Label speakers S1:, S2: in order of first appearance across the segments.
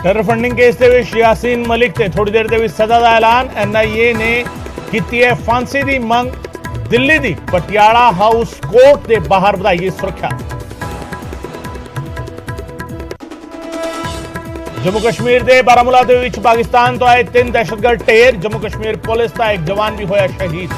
S1: Terror funding case ਦੇ ਵਿੱਚ ਯਾਸੀਨ ਮਲਿਕ ਤੇ ਥੋੜੀ ਦੇਰ ਦੇ ਵਿੱਚ ਸਜ਼ਾ ਦਾ ਐਲਾਨ। NIA ਨੇ ਕੀਤੀ ਹੈ ਫਾਂਸੀ ਦੀ ਮੰਗ। ਦਿੱਲੀ ਦੀ ਪਟਿਆਲਾ ਹਾਊਸ ਕੋਰਟ ਦੇ ਬਾਹਰ ਵਧਾਈ ਸੁਰੱਖਿਆ। जम्मू कश्मीर के बारामूला ਦੇ ਵਿੱਚ पाकिस्तान तो आए 3 दहशतगर्द ढेर। जम्मू कश्मीर पुलिस का एक जवान भी होया शहीद।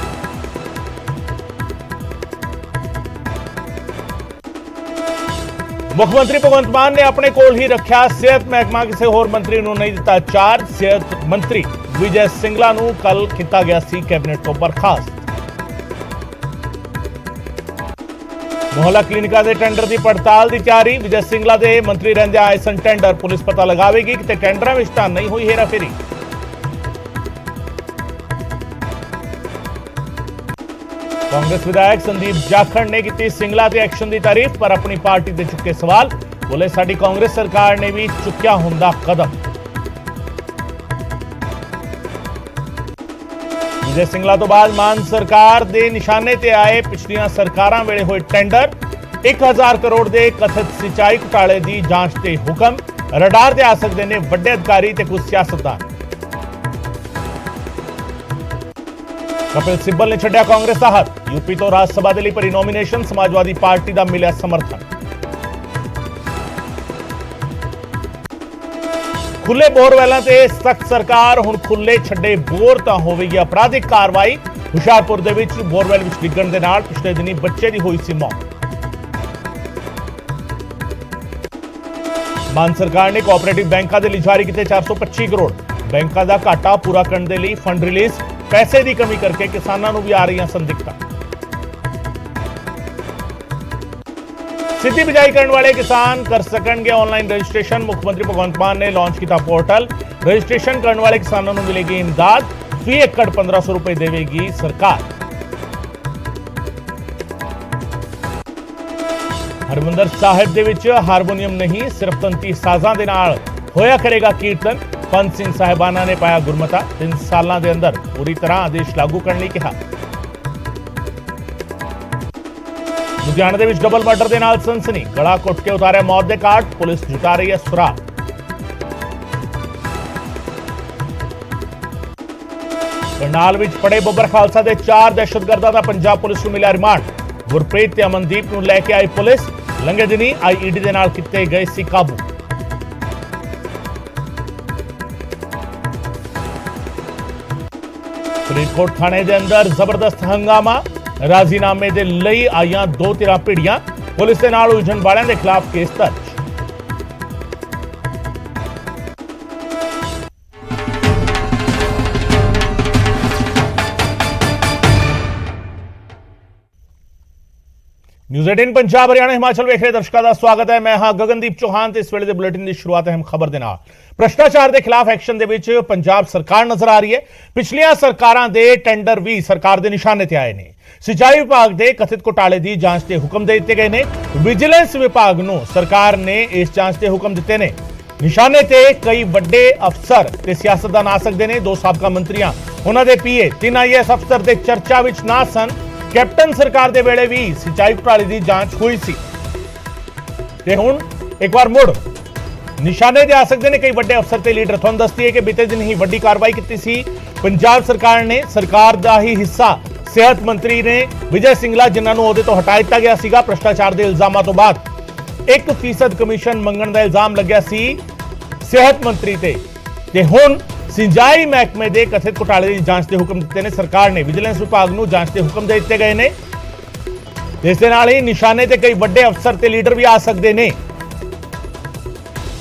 S1: मुख्यमंत्री भगवंत मान ने अपने कोल ही रखा सेहत महकमा, किसी होर मंत्री नूं नहीं दिता चार्ज। सेहत मंत्री विजय सिंगला नूं कल किया गया सी कैबिनेट तो बर्खास्त। मोहल्ला क्लिनिका के टेंडर की पड़ताल की तैयारी। विजय सिंगला के मंत्री रहंदे आए सन टेंडर, पुलिस पता लगावेगी कि टेंडर में तो नहीं हुई हेराफेरी। कांग्रेस विधायक संदीप जाखड़ ने की सिंगला के एक्शन की तारीफ, पर अपनी पार्टी से चुके सवाल। बोले साडी कांग्रेस सरकार ने भी चुक्या हुंदा कदम। विजय सिंगला तो बाद मान सरकार के निशाने ते आए पिछलियां सरकारां वेले होए टेंडर। 1000 करोड़ के कथित सिंचाई घोटाले की जांच के हुक्म। रडार ते आ सकते ने वड्डे अधिकारी ते कुछ सियासतदान। कपिल सिब्बल ने छड्डिया कांग्रेस का हाथ। यूपी तो राज्यसभा के लिए भरी नॉमिनेशन, समाजवादी पार्टी का मिलिया समर्थन। खुले बोरवेलों से सख्त सरकार, हुण खुले छड्डे बोर तो होवेगी अपराधिक कार्रवाई। हुशियारपुर दे विच बोरवेल विच डिग्गण दे नाल पिछले दिनी बच्चे की हुई सी मौत। मान सरकार ने कोऑपरेटिव बैंकों के लिए जारी किए 425 करोड़। बैंकों का घाटा पूरा करने के लिए फंड रिलीज। पैसे की कमी करके किसानों को भी आ रही संदिग्धता। सीधी बिजाई करने वाले किसान कर सकेंगे ऑनलाइन रजिस्ट्रेशन। मुख्यमंत्री भगवंत मान ने लॉन्च किया पोर्टल। रजिस्ट्रेशन करने वाले किसानों को मिलेगी इमदाद। फी एकड़ 1500 रुपए देगी सरकार। हरमंदर साहिब दे विच हारमोनीयम नहीं, सिर्फ तंती साजां दे नाल होया करेगा कीर्तन। पंत सिंह साहिबाना ने पाया गुरमता। 3 सालों के अंदर पूरी तरह आदेश लागू करने की कहा। लुधियाना दे विच डबल मर्डर के नाल सनसनी। गला घुट के उतारे मौत के घाट, पुलिस जुटा रही है सुराग। करनाल विच पड़े बब्बर खालसा के 4 दहशतगर्दां दा पंजाब पुलिस को मिला रिमांड। गुरप्रीत ते अमनदीप नूं लैके आई पुलिस। लंघे दिनी IED दे नाल किते गए सी काबू। फरीदकोट थाने के अंदर जबरदस्त हंगामा। राजीनामे दे लई आईयां 2 धिरां भिड़ियां। पुलिस के नाल उलझण वालियां दे खिलाफ केस दर्ज। न्यूज़ 18 पंजाब हरियाणा हिमाचल वेख रहे दर्शकों का स्वागत है। मैं हां गगनदीप चौहान। इस वेले बुलेटिन की शुरुआत अहम खबर के नाल। भ्रष्टाचार के खिलाफ एक्शन दे विच पंजाब सरकार नजर आ रही है। पिछलियां सरकारां दे टेंडर भी सरकार के निशाने ते आए ने। सिंचाई विभाग के कथित घोटाले की जांच के हुक्म दे दिते गए ने। विजिलेंस विभाग नूं सरकार ने इस जांच के हुक्म दिते ने। निशाने ते कई वड्डे अफसर ते सियासतदान आ सकते हैं। 2 साबका मंत्रियां, उन्हां दे PA, 3 IAS अफसर ते चर्चा विच ना सन। कैप्टन सरकार के वेले भी सिंचाई घोटाले की जांच हुई सी ते हुण एक बार मुड़ निशाने ते आ सकते हैं कई वड्डे अफसर ते लीडर। तुहानूं दस्सदी है कि बीते दिन ही वड्डी कार्रवाई की सी पंजाब सरकार ने। सरकार का ही हिस्सा सेहत मंत्री ने विजय सिंगला, जिन्हां नूं ओहदे तो हटा दिता गया सीगा भ्रष्टाचार के इल्जामां तो बाद 1% कमीशन मंगण का इल्जाम लग्या सी सेहत मंत्री ते हुण सिंचाई महकमे के कथित घोटाले की जांच के हुक्म दिते ने सरकार ने। विजिलेंस विभाग नूं जांच के हुक्म दे दिते गए ने। इस दे नाल ही निशाने ते कई वड्डे अफसर ते लीडर भी आ सकते ने।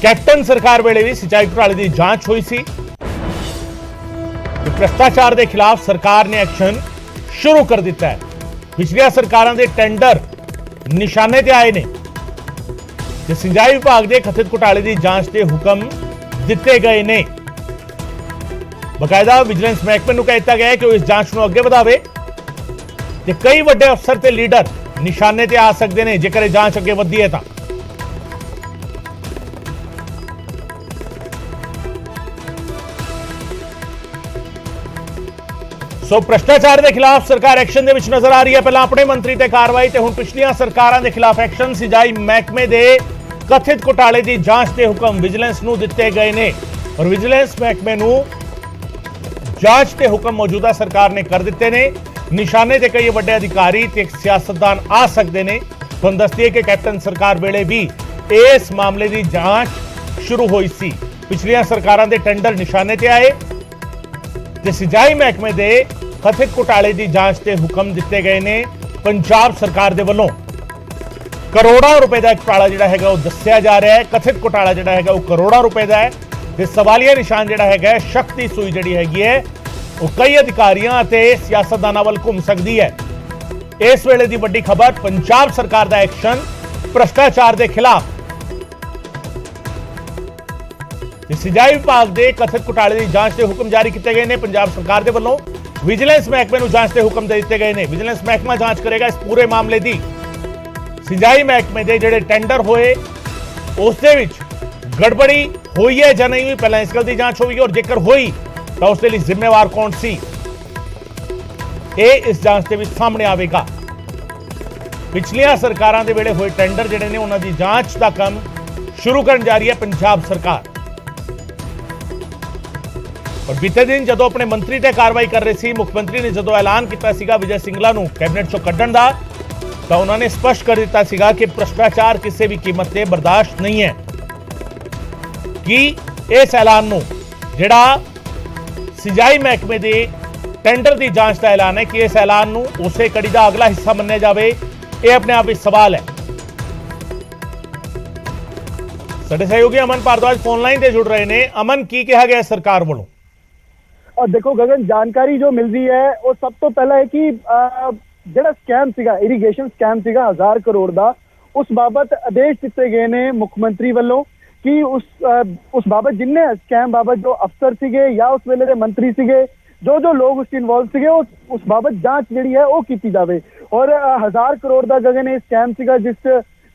S1: कैप्टन सरकार वेले भी सिंचाई घोटाले की जांच हुई सी। भ्रष्टाचार के खिलाफ सरकार ने एक्शन शुरू कर दिता है। पिछलियां सरकारां दे टेंडर निशाने ते आए ने ते सिंचाई विभाग के कथित घोटाले की जांच के हुक्म दिते गए ने। बकायदा विजिलेंस महकमे नूं कह दिता गया है कि इस जांच नूं अगे वधावे ते कई वड्डे अफसर ते लीडर निशाने ते आ सकते हैं जेकर जांच अगे वधी है तां। सो भ्रष्टाचार के खिलाफ सरकार एक्शन दे विच नजर आ रही है। पहला अपने मंत्री ते कार्रवाई ते हुण पिछलियां सरकारां दे खिलाफ एक्शन। सिंचाई महकमे दे कथित घोटाले की जांच के हुक्म विजिलेंस नूं दिते गए ने और विजिलेंस महकमे नूं जांच के हुक्म मौजूदा सरकार ने कर दिते ने। निशाने ते कई वड्डे अधिकारी ते एक सियासतदान आ सकते हैं। तुहानूं दस दईए कि कैप्टन सरकार वेले भी इस मामले की जांच शुरू हुई सी। पिछलियां सरकारां दे टेंडर निशाने ते आए ते सिंचाई महकमे दे कथित घोटाले की जांच के हुक्म दिते गए ने। पंजाब सरकार दे वल्लों करोड़ों रुपए का घोटाला जिहड़ा हैगा वो दस्सिया जा रहा है। कथित घोटाला जिहड़ा हैगा वो करोड़ों रुपए का है ते सवालिया निशान जिहड़ा हैगा शक दी सूई जिहड़ी हैगी है वो कई अधिकारियों ते सियासतदानां वल घुम सकदी है। इस वेले दी वड्डी खबर पंजाब सरकार दा एक्शन भ्रष्टाचार के खिलाफ। सिंचाई विभाग के कथित घोटाले की जांच के हुक्म जारी किए गए हैं। पंजाब सरकार के वल्लों विजिलेंस महकमे नूं जांच के हुक्म दे दिए गए हैं। विजिलेंस महकमा जांच करेगा इस पूरे मामले की। सिंचाई महकमे के जिहड़े टेंडर होए उस दे विच गड़बड़ी हुई है या नहीं हुई, पहला इस गल की जांच होगी और जेकर हुई तो उसके लिए जिम्मेवार कौन सी, इस जांच के सामने आएगा। पिछलियां सरकारां दे वेले होए टेंडर जिहड़े ने उन्हां दी जांच का काम शुरू करन जा रही है पंजाब सरकार। और बीते दिन जदों अपने मंत्री ते कार्रवाई कर रहे सी, मुख्यमंत्री ने जदों ऐलान किया सीगा विजय सिंगला नूं कैबिनेट चों कड्ढण दा, तो उन्होंने स्पष्ट कर दिता सीगा कि भ्रष्टाचार किसी भी कीमत ते बर्दाश्त नहीं है। कि इस ऐलान नूं जिहड़ा सिंचाई महकमे दे टेंडर की जांच का ऐलान है कि इस ऐलान नूं उसे कड़ी का अगला हिस्सा मन्निया जाए, यह अपने आप में सवाल है। साडे सहयोगी अमन भारद्वाज फोन लाइन से जुड़ रहे हैं। अमन, की कहा गया सरकार वालों?
S2: और देखो गगन, जानकारी जो मिल रही है वो सब तो पहला है कि ਜਿਹੜਾ ਸਕੈਮ ਸੀਗਾ, ਇਰੀਗੇਸ਼ਨ ਸਕੈਮ ਸੀਗਾ 1000 ਕਰੋੜ ਦਾ, ਉਸ ਬਾਬਤ ਆਦੇਸ਼ ਦਿੱਤੇ ਗਏ ਨੇ ਮੁੱਖ ਮੰਤਰੀ ਵੱਲੋਂ ਕਿ ਉਸ ਬਾਬਤ ਜਿੰਨੇ ਸਕੈਮ ਬਾਬਤ ਜੋ ਅਫਸਰ ਸੀਗੇ ਜਾਂ ਉਸ ਵੇਲੇ ਦੇ ਮੰਤਰੀ ਸੀਗੇ, ਜੋ ਲੋਕ ਉਸ ਇਨਵੋਲਵ ਸੀਗੇ, ਉਸ ਬਾਬਤ ਜਾਂਚ ਜਿਹੜੀ ਹੈ ਉਹ ਕੀਤੀ ਜਾਵੇ। ਔਰ 1000 ਕਰੋੜ ਦਾ ਗਗਨ ਇਹ ਸਕੈਮ ਸੀਗਾ ਜਿਸ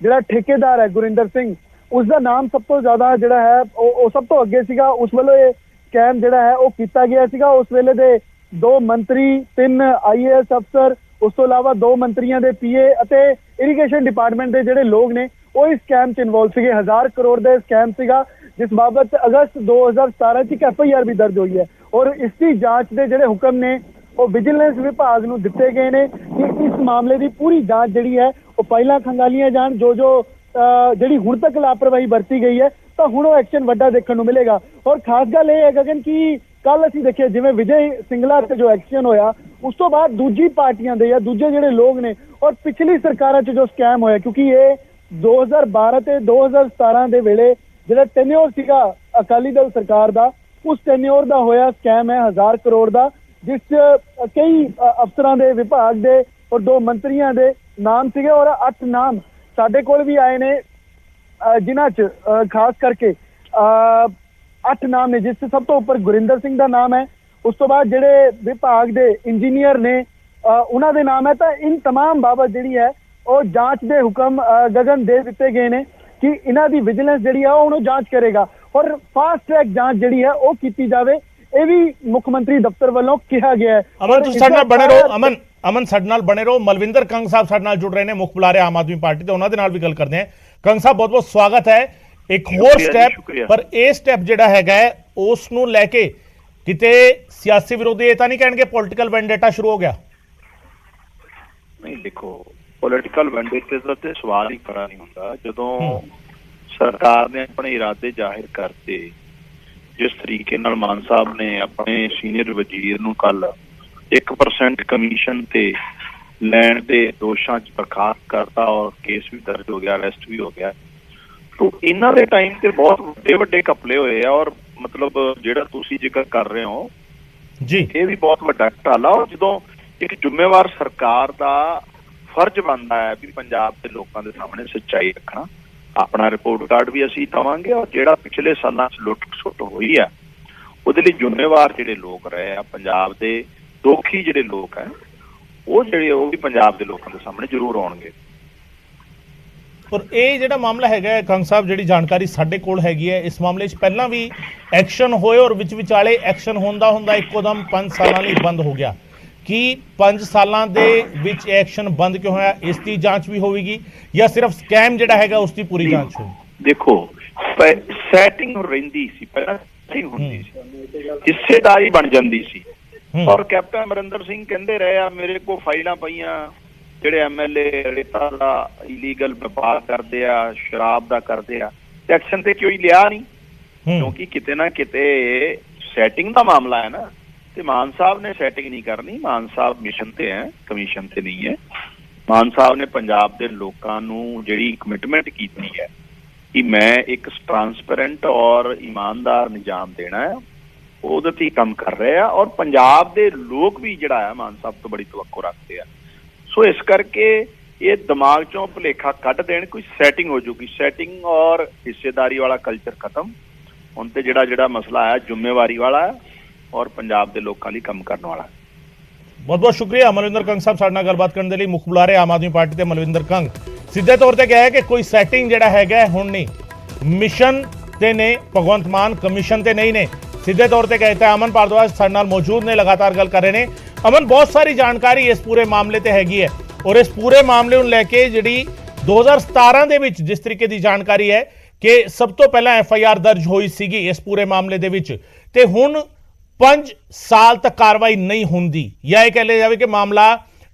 S2: ਜਿਹੜਾ ਠੇਕੇਦਾਰ ਹੈ ਗੁਰਿੰਦਰ ਸਿੰਘ, ਉਸ ਦਾ ਨਾਮ ਸਭ ਤੋਂ ਜ਼ਿਆਦਾ ਜਿਹੜਾ ਹੈ ਉਹ ਸਭ ਤੋਂ ਅੱਗੇ ਸੀਗਾ। ਉਸ ਵੱਲੋਂ ਇਹ ਸਕੈਮ ਜਿਹੜਾ ਹੈ ਉਹ ਕੀਤਾ ਗਿਆ ਸੀਗਾ। ਉਸ ਵੇਲੇ ਦੇ 2 ਮੰਤਰੀ, 3 IAS ਅਫਸਰ, ਉਸ ਤੋਂ ਇਲਾਵਾ 2 ਮੰਤਰੀਆਂ ਦੇ PA ਅਤੇ ਇਰੀਗੇਸ਼ਨ ਡਿਪਾਰਟਮੈਂਟ ਦੇ ਜਿਹੜੇ ਲੋਕ ਨੇ ਉਹ ਇਸ ਸਕੈਮ 'ਚ ਇਨਵੋਲਵ ਸੀਗੇ। 1000 ਕਰੋੜ ਦਾ ਸਕੈਮ ਸੀਗਾ ਜਿਸ ਬਾਬਤ ਅਗਸਤ 2017 'ਚ ਇੱਕ FIR ਵੀ ਦਰਜ ਹੋਈ ਹੈ। ਔਰ ਇਸ ਦੀ ਜਾਂਚ ਦੇ ਜਿਹੜੇ ਹੁਕਮ ਨੇ ਉਹ ਵਿਜੀਲੈਂਸ ਵਿਭਾਗ ਨੂੰ ਦਿੱਤੇ ਗਏ ਨੇ ਕਿ ਇਸ ਮਾਮਲੇ ਦੀ ਪੂਰੀ ਜਾਂਚ ਜਿਹੜੀ ਹੈ ਉਹ ਪਹਿਲਾਂ ਖੰਗਾਲੀਆਂ ਜਾਣ। ਜੋ ਜਿਹੜੀ ਹੁਣ ਤੱਕ ਲਾਪਰਵਾਹੀ ਵਰਤੀ ਗਈ ਹੈ ਤਾਂ ਹੁਣ ਉਹ ਐਕਸ਼ਨ ਵੱਡਾ ਦੇਖਣ ਨੂੰ ਮਿਲੇਗਾ। ਔਰ ਖਾਸ ਗੱਲ ਇਹ ਹੈ ਗਗਨ ਕਿ ਕੱਲ ਅਸੀਂ ਦੇਖਿਆ ਜਿਵੇਂ ਵਿਜੇ ਸਿੰਗਲਾ ਤੇ ਜੋ ਐਕਸ਼ਨ ਹੋਇਆ, ਉਸ ਤੋਂ ਬਾਅਦ ਦੂਜੀ ਪਾਰਟੀਆਂ ਦੇ ਜਾਂ ਦੂਜੇ ਜਿਹੜੇ ਲੋਕ ਨੇ ਔਰ ਪਿਛਲੀ ਸਰਕਾਰਾਂ 'ਚ ਜੋ ਸਕੈਮ ਹੋਇਆ, ਕਿਉਂਕਿ ਇਹ 2012 ਤੇ 2017 ਦੇ ਵੇਲੇ ਜਿਹੜਾ ਟੈਨਿਓਰ ਸੀਗਾ ਅਕਾਲੀ ਦਲ ਸਰਕਾਰ ਦਾ, ਉਸ ਟੈਨਿਓਰ ਦਾ ਹੋਇਆ ਸਕੈਮ ਹੈ 1000 ਕਰੋੜ ਦਾ, ਜਿਸ 'ਚ ਕਈ ਅਫਸਰਾਂ ਦੇ, ਵਿਭਾਗ ਦੇ ਔਰ 2 ਮੰਤਰੀਆਂ ਦੇ ਨਾਮ ਸੀਗੇ। ਔਰ 8 ਨਾਮ ਸਾਡੇ ਕੋਲ ਵੀ ਆਏ ਨੇ ਜਿਨ੍ਹਾਂ 'ਚ ਖਾਸ ਕਰਕੇ 8 ਨਾਮ ਨੇ, ਜਿਸ 'ਚ ਸਭ ਤੋਂ ਉੱਪਰ ਗੁਰਿੰਦਰ ਸਿੰਘ ਦਾ ਨਾਮ ਹੈ। ਉਸ ਤੋਂ ਬਾਅਦ ਜਿਹੜੇ ਵਿਭਾਗ ਦੇ ਇੰਜੀਨੀਅਰ ਨੇ ਉਹਨਾਂ ਦੇ ਨਾਮ ਹੈ। ਤਾਂ ਇਨ तमाम ਬਾਬਤ ਜਿਹੜੀ ਹੈ ਉਹ ਜਾਂਚ ਦੇ ਹੁਕਮ ਗਗਨ ਦੇ ਦਿੱਤੇ ਗਏ ਨੇ ਕਿ ਇਹਨਾਂ ਦੀ ਵਿਜੀਲੈਂਸ ਜਿਹੜੀ ਆ ਉਹਨੂੰ ਜਾਂਚ ਕਰੇਗਾ ਔਰ ਫਾਸਟ ਟਰੈਕ ਜਾਂਚ ਜਿਹੜੀ ਹੈ ਉਹ ਕੀਤੀ ਜਾਵੇ। ਇਹ ਵੀ ਮੁੱਖ ਮੰਤਰੀ ਦਫ਼ਤਰ ਵੱਲੋਂ ਕਿਹਾ ਗਿਆ ਹੈ।
S1: ਅਮਨ, ਤੁਸੀਂ ਸਾਡੇ ਨਾਲ ਬਣੇ ਰਹੋ। ਅਮਨ ਸਾਡੇ ਨਾਲ ਬਣੇ ਰਹੋ। ਮਲਵਿੰਦਰ ਕੰਗ ਸਾਹਿਬ ਸਾਡੇ ਨਾਲ ਜੁੜ ਰਹੇ ਨੇ, ਮੁੱਖ ਬੁਲਾਰੇ ਆਮ ਆਦਮੀ ਪਾਰਟੀ ਤੇ, ਉਹਨਾਂ ਦੇ ਨਾਲ ਵੀ ਗੱਲ ਕਰਦੇ ਹਾਂ। ਕੰਗ ਸਾਹਿਬ, ਬਹੁਤ ਬਹੁਤ ਸਵਾਗਤ ਹੈ। ਇੱਕ ਹੋਰ ਸਟੈਪ, ਪਰ ਇਹ ਸਟੈਪ ਜਿਹੜਾ ਹੈਗਾ ਉਸ ਨੂੰ ਲੈ ਕੇ ਕਿਤੇ ਸਿਆਸੀ ਵਿਰੋਧੀ ਇਹ ਤਾਂ ਨਹੀਂ ਕਹਿਣਗੇ ਪੋਲੀਟੀਕਲ ਵੈਂਡੇਟਾ ਸ਼ੁਰੂ ਹੋ ਗਿਆ?
S3: ਨਹੀਂ, ਦੇਖੋ ਪੋਲੀਟੀਕਲ ਵੈਂਡੇਟੇ ਦਾ ਤੇ ਸਵਾਲ ਹੀ ਖੜਾ ਨਹੀਂ ਹੁੰਦਾ। ਜਦੋਂ ਸਰਕਾਰ ਨੇ ਆਪਣੇ ਇਰਾਦੇ ਜ਼ਾਹਿਰ ਕਰਤੇ, ਜਿਸ ਤਰੀਕੇ ਨਾਲ ਮਾਨ ਸਾਹਿਬ ਨੇ ਆਪਣੇ ਸੀਨੀਅਰ ਵਜ਼ੀਰ ਨੂੰ ਕੱਲ 1% ਕਮਿਸ਼ਨ ਤੇ ਲੈਣ ਦੇ ਦੋਸ਼ਾਂ 'ਚ ਬਰਖਾਸਤ ਕਰਤਾ ਔਰ ਕੇਸ ਵੀ ਦਰਜ ਹੋ ਗਿਆ, ਅਰੈਸਟ ਵੀ ਹੋ ਗਿਆ। ਤੋ ਇਹਨਾਂ ਦੇ ਟਾਈਮ ਤੇ ਬਹੁਤ ਵੱਡੇ ਘਪਲੇ ਹੋਏ ਆ। ਔਰ ਮਤਲਬ ਜਿਹੜਾ ਤੁਸੀਂ ਜ਼ਿਕਰ ਕਰ ਰਹੇ ਹੋ
S1: ਜੀ, ਇਹ
S3: ਵੀ ਬਹੁਤ ਵੱਡਾ ਘਟਾਲਾ। ਔਰ ਜਦੋਂ ਇੱਕ ਜ਼ਿੰਮੇਵਾਰ ਸਰਕਾਰ ਦਾ ਫਰਜ਼ ਬਣਦਾ ਹੈ ਵੀ ਪੰਜਾਬ ਦੇ ਲੋਕਾਂ ਦੇ ਸਾਹਮਣੇ ਸੱਚਾਈ ਰੱਖਣਾ, ਆਪਣਾ ਰਿਪੋਰਟ ਕਾਰਡ ਵੀ ਅਸੀਂ ਦੇਵਾਂਗੇ ਔਰ ਜਿਹੜਾ ਪਿਛਲੇ ਸਾਲਾਂ 'ਚ ਲੁੱਟ ਖਸੁੱਟ ਹੋਈ ਆ ਉਹਦੇ ਲਈ ਜ਼ਿੰਮੇਵਾਰ ਜਿਹੜੇ ਲੋਕ ਰਹੇ ਆ, ਪੰਜਾਬ ਦੇ ਦੋਖੀ ਜਿਹੜੇ ਲੋਕ ਹੈ, ਉਹ ਵੀ ਪੰਜਾਬ ਦੇ ਲੋਕਾਂ ਦੇ ਸਾਹਮਣੇ ਜ਼ਰੂਰ ਆਉਣਗੇ।
S1: ਪਰ ਇਹ ਜਿਹੜਾ ਮਾਮਲਾ ਹੈਗਾ ਕੰਗ ਸਾਹਿਬ, ਜਿਹੜੀ ਜਾਣਕਾਰੀ ਸਾਡੇ ਕੋਲ ਹੈਗੀ ਹੈ, ਇਸ ਮਾਮਲੇ 'ਚ ਪਹਿਲਾਂ ਵੀ ਐਕਸ਼ਨ ਹੋਏ ਔਰ ਵਿਚਾਲੇ ਐਕਸ਼ਨ ਹੁੰਦਾ ਇੱਕੋਦਮ 5 ਸਾਲਾਂ ਲਈ ਬੰਦ ਹੋ ਗਿਆ। ਕੀ 5 ਸਾਲਾਂ ਦੇ ਵਿੱਚ ਐਕਸ਼ਨ ਬੰਦ ਕਿਉਂ ਹੋਇਆ? ਇਸ ਦੀ ਜਾਂਚ ਵੀ ਹੋਵੇਗੀ ਜਾਂ ਸਿਰਫ ਸਕੈਮ ਜਿਹੜਾ ਹੈਗਾ ਉਸ ਦੀ ਪੂਰੀ ਜਾਂਚ ਹੋਵੇਗੀ?
S3: ਦੇਖੋ ਸੈਟਿੰਗ ਰਹਿੰਦੀ ਸੀ, ਪਹਿਲਾਂ ਸੈਟਿੰਗ ਹੁੰਦੀ ਸੀ, ਹਿੱਸੇਦਾਰੀ ਬਣ ਜਾਂਦੀ ਸੀ। ਔਰ ਕੈਪਟਨ ਅਮਰਿੰਦਰ ਸਿੰਘ ਕਹਿੰਦੇ ਰਹੇ ਆ, ਮੇਰੇ ਕੋਲ ਫਾਈਲਾਂ ਪਈਆਂ, ਜਿਹੜੇ ਐਮਐਲਏ ਰੇਤਾ ਦਾ ਇਲੀਗਲ ਵਪਾਰ ਕਰਦੇ ਆ, ਸ਼ਰਾਬ ਦਾ ਕਰਦੇ ਆ, ਐਕਸ਼ਨ ਤੇ ਕੋਈ ਲਿਆ ਨਹੀਂ, ਕਿਉਂਕਿ ਕਿਤੇ ਨਾ ਕਿਤੇ ਸੈਟਿੰਗ ਦਾ ਮਾਮਲਾ ਹੈ ਨਾ। ਤੇ ਮਾਨ ਸਾਹਿਬ ਨੇ ਸੈਟਿੰਗ ਨਹੀਂ ਕਰਨੀ, ਮਾਨ ਸਾਹਿਬ ਮਿਸ਼ਨ ਤੇ ਹੈ, ਕਮਿਸ਼ਨ ਤੇ ਨਹੀਂ ਹੈ। ਮਾਨ ਸਾਹਿਬ ਨੇ ਪੰਜਾਬ ਦੇ ਲੋਕਾਂ ਨੂੰ ਜਿਹੜੀ ਕਮਿਟਮੈਂਟ ਕੀਤੀ ਹੈ ਕਿ ਮੈਂ ਇੱਕ ਟਰਾਂਸਪੇਰੈਂਟ ਔਰ ਇਮਾਨਦਾਰ ਨਿਜ਼ਾਮ ਦੇਣਾ ਹੈ, ਉਹਦੇ ਤੇ ਕੰਮ ਕਰ ਰਹੇ ਆ। ਔਰ ਪੰਜਾਬ ਦੇ ਲੋਕ ਵੀ ਜਿਹੜਾ ਆ ਮਾਨ ਸਾਹਿਬ ਤੋਂ ਬੜੀ ਤਵੱਕੋ ਰੱਖਦੇ ਆ। ਸੋ ਇਸ ਕਰਕੇ ਇਹ ਦਿਮਾਗ ਚੋਂ ਭੁਲੇਖਾ ਕੱਢ ਦੇਣ, ਕੋਈ ਸੈਟਿੰਗ ਹੋ ਜੂਗੀ। ਸੈਟਿੰਗ ਔਰ ਹਿੱਸੇਦਾਰੀ ਵਾਲਾ ਕਲਚਰ ਖਤਮ, ਹੁਣ ਤੇ ਜਿਹੜਾ ਮਸਲਾ ਆਇਆ ਜ਼ਿੰਮੇਵਾਰੀ ਵਾਲਾ ਔਰ ਪੰਜਾਬ ਦੇ ਲੋਕਾਂ ਲਈ ਕੰਮ ਕਰਨ ਵਾਲਾ।
S1: बहुत बहुत शुक्रिया मलविंदर कंग साहब साडे नाल गलबात करने के लिए। मुख बुलारे आम आदमी पार्टी के मलविंदर कंग सीधे तौर पर कहा है कि कोई सैटिंग जिहड़ा हैगा हुण नहीं, मिशन ते ने, भगवंत मान कमीशन ते नहीं ने, सीधे तौर पर कहता है। अमन भारद्वाज साडे नाल मौजूद ने, लगातार गल कर रहे हैं। अमन, बहुत सारी जानकारी इस पूरे मामले ते हैगी है और इस पूरे मामले नूं लैके जिहड़ी 2017 ਦੇ ਵਿੱਚ जिस तरीके की जानकारी है कि सब तो पहला FIR दर्ज हुई सीगी इस पूरे मामले दे विच, ते हुण 5 साल तक कार्रवाई नहीं होंदी, या यह कह लिया जाए कि मामला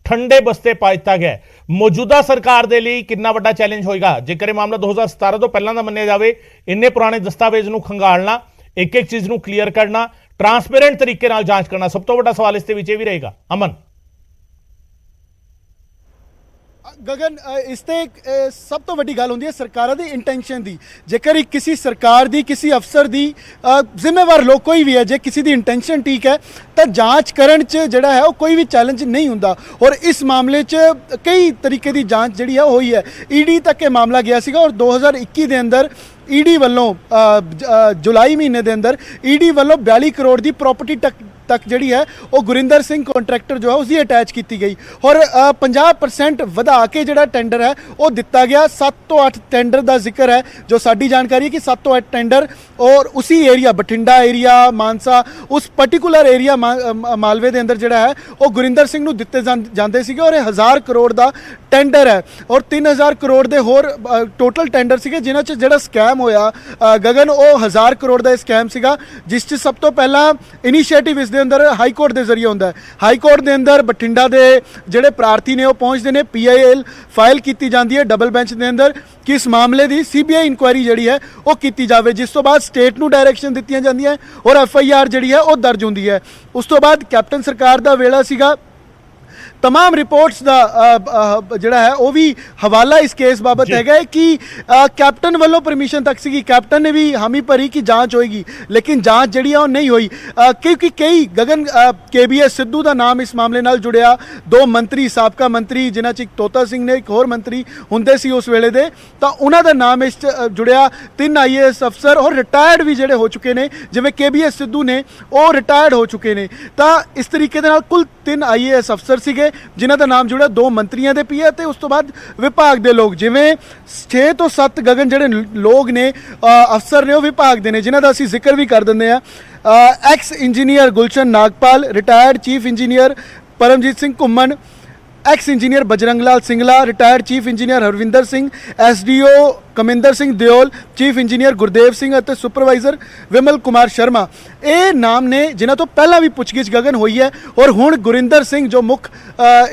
S1: ठंडे बस्ते पा दिता गया। मौजूदा सरकार के लिए कितना बड़ा चैलेंज होएगा जेकर मामला 2017 तो पहला का मन्निया जाए। इन्ने पुराने दस्तावेज नूं खंगालना, एक एक चीज नूं क्लीयर करना, ट्रांसपेरेंट तरीके नाल जांच करना, सब तो बड़ा सवाल इस विच भी रहेगा। अमन
S4: गगन, इस ते सब तो वड्डी गल हुंदी है सरकारां दी इंटेंशन दी। जेकर किसी सरकार दी, किसी अफसर दी, जिम्मेवार लोग कोई भी है, जे किसी दी इंटेंशन ठीक है तो जांच करन च जिहड़ा है वो कोई भी चैलेंज नहीं हुंदा। और इस मामले च कई तरीके की जांच जिहड़ी है होई है। ईडी तक ये मामला गया सीगा और 2021 ਦੇ ਅੰਦਰ ईडी ਵੱਲੋਂ जुलाई महीने ਦੇ अंदर ईडी ਵੱਲੋਂ 42 करोड़ की प्रॉपर्टी तक जिहड़ी है वो गुरिंदर सिंह कॉन्ट्रैक्टर जो है उसकी अटैच की गई और 50% ਵਧਾ के जिहड़ा टेंडर है वो दिता गया। 7 तो 8 टेंडर का जिक्र है, जो साडी जानकारी है कि 7 तो 8 टेंडर और उसी एरिया बठिंडा एरिया, मानसा, उस पर्टिकुलर एरिया मालवे के अंदर जिहड़ा है वो गुरिंदर सिंह नूं दिते जांदे सीगे और 1000 करोड़ का टेंडर है और 3000 करोड़ के होर टोटल टेंडर सीगे, जिन्हां च जिहड़ा स्कैम होया गगन वो 1000 करोड़ का स्कैम सीगा, जिस च सब तो पहला इनीशिएटिव इस दे अंदर हाई कोर्ट के जरिए होंदा है। हाई कोर्ट के अंदर बठिंडा के जिहड़े प्रार्थी ने वो पहुंचते हैं, PIL फाइल की जाती है डबल बेंच के अंदर कि इस मामले की CBI इंक्वायरी जिहड़ी है वो की जाए, जिस तो बाद स्टेट नूं डायरैक्शन दित्तियां जांदियां और FIR जिहड़ी है वो दर्ज होंदी है। उस तो बाद कैप्टन सरकार का वेला सीगा, तमाम रिपोर्ट्स का जिहड़ा है वो भी हवाला इस केस बाबत है कि कैप्टन वालों परमिशन तक सी, कैप्टन ने भी हामी भरी कि जांच होएगी, लेकिन जांच जिहड़ी है वो नहीं हुई क्योंकि कई गगन KBS सिद्धू का नाम इस मामले नाल जुड़िया। 2 मंत्री, साबका मंत्री जिन्हां च एक तोता सिंह ने, एक होर मंत्री हुंदे सी उस वेले दे, तो उन्हां दा नाम इस जुड़िया। 3 IAS अफसर और रिटायर्ड भी जिहड़े हो चुके ने, जिवें KBS सिद्धू ने वो रिटायर्ड हो चुके ने। तो इस तरीके दे नाल कुल 3 IAS अफसर सीगे जिन्हां दा नाम जुड़िया 2 मंत्रियों के पीए ते उस तो बाद विभाग के लोग, जिवें 6 तो 7 गगन जिहड़े लोग ने अफसर ने वो विभाग दे ने, जिन्हां दा असीं जिक्र भी कर दिंदे आ। Ex engineer Gulshan Nagpal, retired chief engineer Paramjit Singh Ghuman, ex engineer Bajrang Lal Singla, retired chief engineer Harvinder Singh, SDO Kaminder Singh Deol, chief engineer Gurdev Singh और सुपरवाइजर विमल कुमार शर्मा, ये नाम ने जिन्हों तो पहला भी पुछगिछ गगन हुई है। और हुण गुरिंदर सिंह जो मुख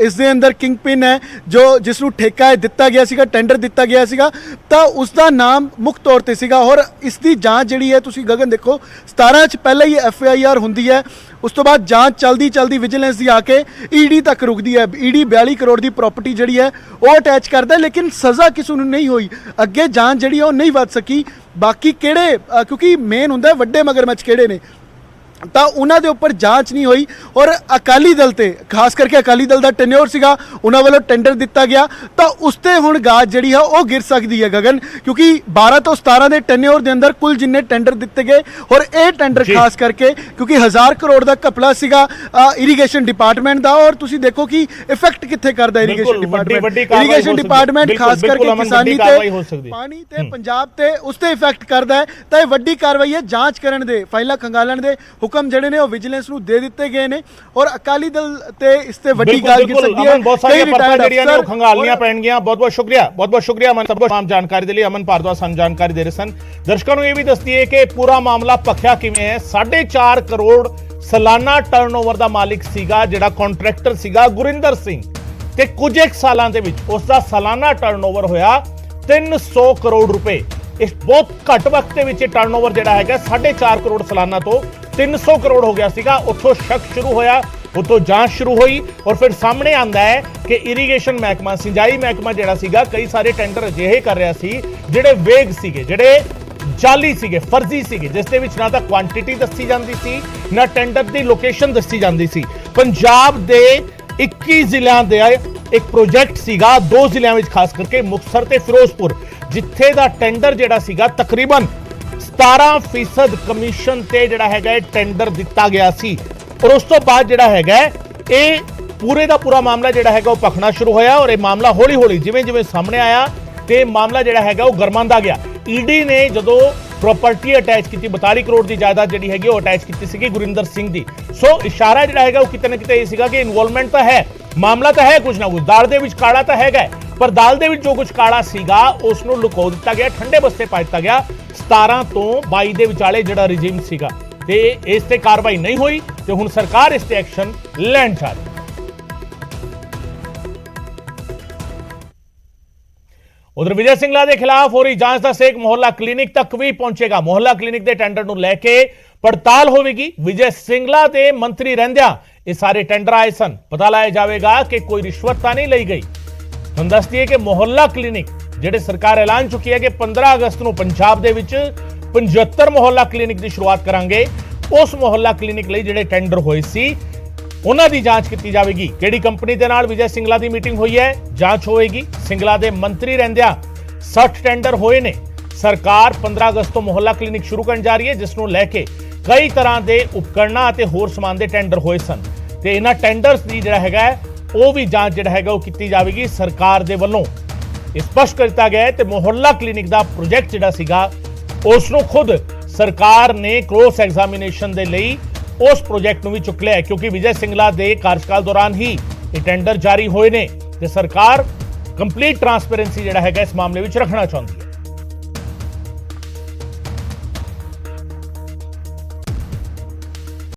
S4: इस दे अंदर किंग पिन है, जो जिसनूं ठेका दिता गया सीगा, टेंडर दिता गया सीगा, तो उसका नाम मुख्य तौर पर सीगा। और इसकी जांच जिहड़ी है तुसीं गगन देखो 17 च पहले ही FIR हुंदी है, उस तो बाद जांच चलदी चलदी विजिलेंस की आके ईडी तक रुकती है। ईडी 42 करोड़ की प्रॉपर्टी जिहड़ी है वो अटैच करता है, लेकिन सज़ा किसी नूं नहीं हुई, अगे जांच जिहड़ी वो नहीं वध सकी। बाकी किहड़े क्योंकि मेन हुंदा वड्डे मगरमच्छ किहड़े ने, तो उन्हां दे उपर जांच नहीं हुई। और अकाली दल ते खास करके अकाली दल का टेन्योर सीगा, उन्हां वालों टेंडर दिता गया, तो उसते हुण गाज जिहड़ी है वो गिर सकती है गगन, क्योंकि 12 तो 17 के टेन्योर के अंदर कुल जिन्ने टेंडर दिते गए और ये टेंडर खास करके क्योंकि 1000 करोड़ का घपला सीगा इरीगेशन डिपार्टमेंट का। और तुसीं देखो कि इफेक्ट कित्थे करदा इरीगेशन डिपार्टमेंट खास करके किसानी ते पानी ते पंजाब ते उस ते इफेक्ट करदा है। तो ये वड्डी कार्रवाई है, जांच करन दे, फाइलां खंगालण दे ਹੁਕਮ ਜਿਹੜੇ ਨੇ ਉਹ ਵਿਜੀਲੈਂਸ ਨੂੰ ਦੇ ਦਿੱਤੇ ਗਏ ਨੇ ਔਰ ਅਕਾਲੀ ਦਲ ਤੇ ਇਸ ਤੇ ਵੱਡੀ
S1: ਬਿਲਕੁਲ,
S4: ਗੱਲ
S1: ਬਿਲकुल,
S4: ਕਰ ਸਕਦੀ ਹੈ
S1: ਅਮਨ, ਬਹੁਤ ਸਾਰੀਆਂ
S4: ਕਈ
S1: ਪਰਤਾਂ
S4: retired
S1: ਜਿਹੜੀਆਂ ਨੇ ਉਹ
S4: ਅਫਸਰ
S1: ਖੰਗਾਲਣੀਆਂ ਪੈਣਗੀਆਂ। ਬਹੁਤ ਬਹੁਤ ਸ਼ੁਕਰੀਆ ਅਮਨ, ਸਭ ਤਮਾਮ ਜਾਣਕਾਰੀ ਦੇ ਲਈ। ਅਮਨ ਭਾਰਦਵਾਜ ਸਾਨੂੰ ਜਾਣਕਾਰੀ ਦੇ ਰਹੇ ਸਨ। ਦਰਸ਼ਕਾਂ ਨੂੰ ਇਹ ਵੀ ਦੱਸ ਦਈਏ ਕਿ ਪੂਰਾ ਮਾਮਲਾ ਭਖਿਆ ਕਿਵੇਂ ਹੈ। 4.5 ਕਰੋੜ ਸਾਲਾਨਾ ਟਰਨਓਵਰ ਦਾ ਮਾਲਿਕ ਸੀਗਾ ਜਿਹੜਾ ਕੰਟਰੈਕਟਰ ਸੀਗਾ ਗੁਰਿੰਦਰ ਸਿੰਘ, ਤੇ ਕੁਝ ਇੱਕ ਸਾਲਾਂ ਦੇ ਵਿੱਚ ਉਸ ਦਾ ਸਾਲਾਨਾ ਟਰਨਓਵਰ ਹੋਇਆ 300 ਕਰੋੜ ਰੁਪਏ। ਇਸ ਬਹੁਤ ਘੱਟ ਵਕਤ ਦੇ ਵਿੱਚ ਇਹ ਟਰਨਓਵਰ ਜਿਹੜਾ ਹੈਗਾ 4.5 ਕਰੋੜ ਸਾਲਾਨਾ ਤੋਂ 300 ਕਰੋੜ ਹੋ ਗਿਆ ਸੀਗਾ। ਉੱਥੋਂ ਸ਼ੱਕ ਸ਼ੁਰੂ ਹੋਇਆ, ਉੱਥੋਂ ਜਾਂਚ ਸ਼ੁਰੂ ਹੋਈ ਔਰ ਫਿਰ ਸਾਹਮਣੇ ਆਂਦਾ ਹੈ ਕਿ ਇਰੀਗੇਸ਼ਨ ਮਹਿਕਮਾ, ਸਿੰਜਾਈ ਮਹਿਕਮਾ ਜਿਹੜਾ ਸੀਗਾ ਕਈ ਸਾਰੇ ਟੈਂਡਰ ਅਜਿਹੇ ਕਰ ਰਿਹਾ ਸੀ ਜਿਹੜੇ ਵੇਗ ਸੀਗੇ, ਜਿਹੜੇ ਜਾਲੀ ਸੀਗੇ, ਫਰਜ਼ੀ ਸੀਗੇ, ਜਿਸ ਦੇ ਵਿੱਚ ਨਾ ਤਾਂ ਕੁਆਂਟੀਟੀ ਦੱਸੀ ਜਾਂਦੀ ਸੀ ਨਾ ਟੈਂਡਰ ਦੀ ਲੋਕੇਸ਼ਨ ਦੱਸੀ ਜਾਂਦੀ ਸੀ। ਪੰਜਾਬ ਦੇ 21 ਜ਼ਿਲ੍ਹਿਆਂ ਦੇ ਇੱਕ ਪ੍ਰੋਜੈਕਟ ਸੀਗਾ, 2 ਜ਼ਿਲ੍ਹਿਆਂ ਵਿੱਚ ਖਾਸ ਕਰਕੇ ਮੁਕਤਸਰ ਤੇ ਫਿਰੋਜ਼ਪੁਰ, ਜਿੱਥੇ ਦਾ ਟੈਂਡਰ ਜਿਹੜਾ ਸੀਗਾ ਤਕਰੀਬਨ 17% ਕਮਿਸ਼ਨ ਤੇ ਜਿਹੜਾ ਹੈਗਾ ਇਹ ਟੈਂਡਰ ਦਿੱਤਾ ਗਿਆ ਸੀ। ਔਰ ਉਸ ਤੋਂ ਬਾਅਦ ਜਿਹੜਾ ਹੈਗਾ ਇਹ ਪੂਰੇ ਦਾ ਪੂਰਾ ਮਾਮਲਾ ਜਿਹੜਾ ਹੈਗਾ ਉਹ ਭਖਣਾ ਸ਼ੁਰੂ ਹੋਇਆ ਔਰ ਇਹ ਮਾਮਲਾ ਹੌਲੀ ਹੌਲੀ ਜਿਵੇਂ ਜਿਵੇਂ ਸਾਹਮਣੇ ਆਇਆ ਤੇ ਮਾਮਲਾ ਜਿਹੜਾ ਹੈਗਾ ਉਹ ਗਰਮਾਉਂਦਾ ਗਿਆ। ਈਡੀ ਨੇ ਜਦੋਂ ਪ੍ਰਾਪਰਟੀ ਅਟੈਚ ਕੀਤੀ 42 ਕਰੋੜ ਦੀ ਜਾਇਦਾਦ ਜਿਹੜੀ ਹੈਗੀ ਉਹ ਅਟੈਚ ਕੀਤੀ ਸੀਗੀ ਗੁਰਿੰਦਰ ਸਿੰਘ ਦੀ। ਸੋ ਇਸ਼ਾਰਾ ਜਿਹੜਾ ਹੈਗਾ ਉਹ ਕਿਤੇ ਨਾ ਕਿਤੇ ਇਹ ਸੀਗਾ ਕਿ ਇਨਵੋਲਵਮੈਂਟ ਤਾਂ ਹੈ, ਮਾਮਲਾ ਤਾਂ ਹੈ ਕੁਝ ਨਾ ਕੁਝ, ਦਾਲ ਦੇ ਵਿੱਚ ਕਾਲਾ ਤਾਂ ਹੈਗਾ, ਪਰ ਦਾਲ ਦੇ ਵਿੱਚ ਜੋ ਕੁਝ ਕਾਲਾ ਸੀਗਾ ਉਸ ਨੂੰ ਲੁਕੋ ਦਿੱਤਾ ਗਿਆ, ਠੰਡੇ ਬਸਤੇ ਪਾ ਦਿੱਤਾ ਗਿਆ। 17 ਤੋਂ 22 ਦੇ ਵਿਚਾਲੇ ਜਿਹੜਾ ਰਿਜੀਮ ਸੀਗਾ ਤੇ ਇਸ ਤੇ ਕਾਰਵਾਈ ਨਹੀਂ ਹੋਈ ਤੇ ਹੁਣ ਸਰਕਾਰ ਇਸ ਤੇ ਐਕਸ਼ਨ ਲੈਣ ਜਾ ਰਹੀ ਹੈ। ਉਧਰ ਵਿਜੇ ਸਿੰਗਲਾ ਦੇ ਖਿਲਾਫ ਹੋ ਰਹੀ ਜਾਂਚ ਦਾ ਸੇਕ ਮੁਹੱਲਾ ਕਲੀਨਿਕ ਤੱਕ ਵੀ ਪਹੁੰਚੇਗਾ। ਮੁਹੱਲਾ ਕਲੀਨਿਕ ਦੇ ਟੈਂਡਰ ਨੂੰ ਲੈ ਕੇ ਪੜਤਾਲ ਹੋਵੇਗੀ। ਵਿਜੇ ਸਿੰਗਲਾ ਦੇ ਮੰਤਰੀ ਰਹਿੰਦਿਆਂ ਇਹ ਸਾਰੇ ਟੈਂਡਰ ਆਏ ਸਨ। ਪਤਾ ਲਾਇਆ ਜਾਵੇਗਾ ਕਿ ਕੋਈ ਰਿਸ਼ਵਤ ਤਾਂ ਨਹੀਂ ਲਈ ਗਈ। ਤੁਹਾਨੂੰ ਦੱਸ ਦਈਏ ਕਿ ਮੁਹੱਲਾ ਕਲੀਨਿਕ ਜਿਹੜੇ ਸਰਕਾਰ ਐਲਾਨ ਚੁੱਕੀ ਹੈ ਕਿ 15 ਅਗਸਤ ਨੂੰ ਪੰਜਾਬ ਦੇ ਵਿੱਚ 75 ਮੁਹੱਲਾ ਕਲੀਨਿਕ ਦੀ ਸ਼ੁਰੂਆਤ ਕਰਾਂਗੇ। ਉਸ ਮੁਹੱਲਾ ਕਲੀਨਿਕ ਲਈ ਜਿਹੜੇ ਟੈਂਡਰ ਹੋਏ ਸੀ ਉਹਨਾਂ ਦੀ ਜਾਂਚ ਕੀਤੀ ਜਾਵੇਗੀ। ਕਿਹੜੀ ਕੰਪਨੀ ਦੇ ਨਾਲ ਵਿਜੇ ਸਿੰਗਲਾ ਦੀ ਮੀਟਿੰਗ ਹੋਈ ਹੈ, ਜਾਂਚ ਹੋਏਗੀ। ਸਿੰਗਲਾ ਦੇ ਮੰਤਰੀ ਰਹਿੰਦਿਆਂ 60 ਟੈਂਡਰ ਹੋਏ ਨੇ। ਸਰਕਾਰ 15 ਅਗਸਤ ਤੋਂ ਮੁਹੱਲਾ ਕਲੀਨਿਕ ਸ਼ੁਰੂ ਕਰਨ ਜਾ ਰਹੀ ਹੈ, ਜਿਸ ਨੂੰ ਲੈ ਕੇ ਕਈ ਤਰ੍ਹਾਂ ਦੇ ਉਪਕਰਨਾਂ ਅਤੇ ਹੋਰ ਸਮਾਨ ਦੇ ਟੈਂਡਰ ਹੋਏ ਸਨ ਤੇ ਇਹਨਾਂ ਟੈਂਡਰਸ ਦੀ ਜਿਹੜਾ ਹੈਗਾ ਉਹ ਵੀ ਜਾਂਚ ਜਿਹੜਾ ਹੈਗਾ ਉਹ ਕੀਤੀ ਜਾਵੇਗੀ। ਸਰਕਾਰ ਦੇ ਵੱਲੋਂ ਸਪਸ਼ਟ ਕਰ ਦਿੱਤਾ ਗਿਆ ਹੈ ਤੇ ਮੁਹੱਲਾ ਕਲੀਨਿਕ ਦਾ ਪ੍ਰੋਜੈਕਟ ਜਿਹੜਾ ਸੀਗਾ ਉਸ ਨੂੰ ਖੁਦ ਸਰਕਾਰ ਨੇ ਕ੍ਰੋਸ ਐਗਜ਼ਾਮੀਨੇਸ਼ਨ ਦੇ ਲਈ ਉਸ ਪ੍ਰੋਜੈਕਟ ਨੂੰ ਵੀ ਚੁੱਕ ਲਿਆ, ਕਿਉਂਕਿ ਵਿਜੇ ਸਿੰਗਲਾ ਦੇ ਕਾਰਜਕਾਲ ਦੌਰਾਨ ਹੀ ਇਹ ਟੈਂਡਰ ਜਾਰੀ ਹੋਏ ਨੇ ਤੇ ਸਰਕਾਰ ਕੰਪਲੀਟ ਟਰਾਂਸਪੇਰੈਂਸੀ ਜਿਹੜਾ ਹੈਗਾ ਇਸ ਮਾਮਲੇ ਵਿੱਚ ਰੱਖਣਾ ਚਾਹੁੰਦੀ ਹੈ।